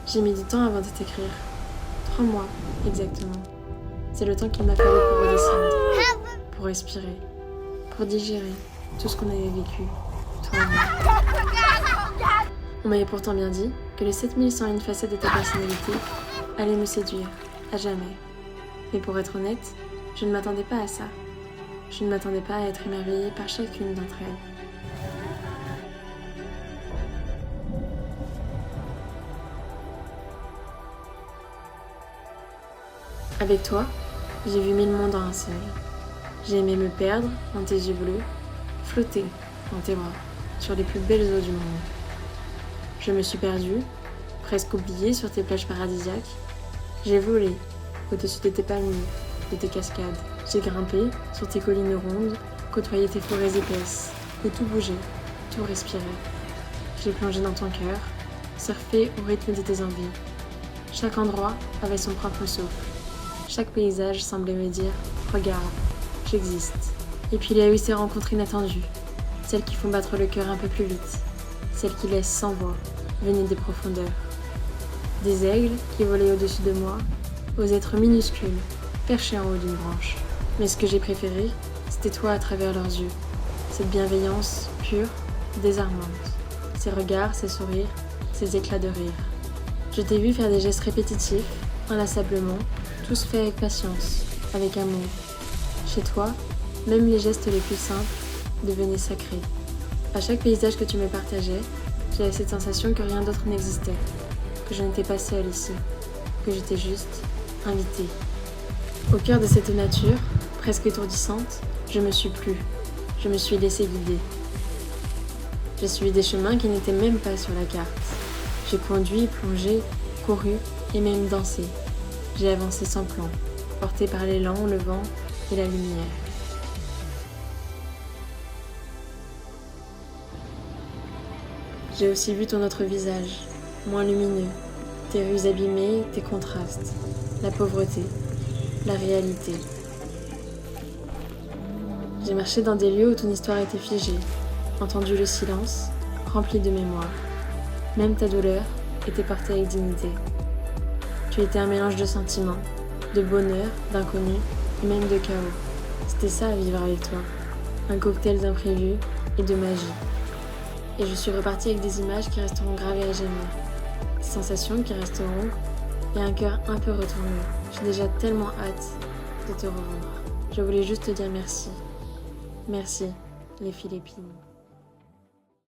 J'ai mis du temps avant de t'écrire. 3 mois, exactement. C'est le temps qu'il m'a fallu pour redescendre, pour respirer, pour digérer tout ce qu'on avait vécu, toi et moi. On m'avait pourtant bien dit que les 7101 facettes de ta personnalité allaient me séduire, à jamais. Mais pour être honnête, je ne m'attendais pas à ça. Je ne m'attendais pas à être émerveillée par chacune d'entre elles. Avec toi, j'ai vu 1000 mondes en un seul. J'ai aimé me perdre dans tes yeux bleus, flotter dans tes bras, sur les plus belles eaux du monde. Je me suis perdue, presque oubliée sur tes plages paradisiaques. J'ai volé au-dessus de tes palmiers, de tes cascades. J'ai grimpé sur tes collines rondes, côtoyé tes forêts épaisses, où tout bougeait, tout respirait. J'ai plongé dans ton cœur, surfé au rythme de tes envies. Chaque endroit avait son propre souffle. Chaque paysage semblait me dire « Regarde, j'existe ». Et puis il y a eu ces rencontres inattendues, celles qui font battre le cœur un peu plus vite, celles qui laissent sans voix venir des profondeurs. Des aigles qui volaient au-dessus de moi, aux êtres minuscules, perchés en haut d'une branche. Mais ce que j'ai préféré, c'était toi à travers leurs yeux, cette bienveillance pure, désarmante, ces regards, ces sourires, ces éclats de rire. Je t'ai vu faire des gestes répétitifs, inlassablement, tous faits avec patience, avec amour. Chez toi, même les gestes les plus simples devenaient sacrés. À chaque paysage que tu me partageais, j'avais cette sensation que rien d'autre n'existait, que je n'étais pas seule ici, que j'étais juste invitée. Au cœur de cette nature, presque étourdissante, je me suis plu, je me suis laissée guider. J'ai suivi des chemins qui n'étaient même pas sur la carte. J'ai conduit, plongé, couru et même dansé. J'ai avancé sans plan, portée par l'élan, le vent et la lumière. J'ai aussi vu ton autre visage, moins lumineux, tes rues abîmées, tes contrastes, la pauvreté, la réalité. J'ai marché dans des lieux où ton histoire était figée, entendu le silence, rempli de mémoire. Même ta douleur était portée avec dignité. Tu étais un mélange de sentiments, de bonheur, d'inconnu et même de chaos. C'était ça à vivre avec toi, un cocktail d'imprévus et de magie. Et je suis repartie avec des images qui resteront gravées à jamais, des sensations qui resteront et un cœur un peu retourné. J'ai déjà tellement hâte de te revoir. Je voulais juste te dire merci. Merci, les Philippines.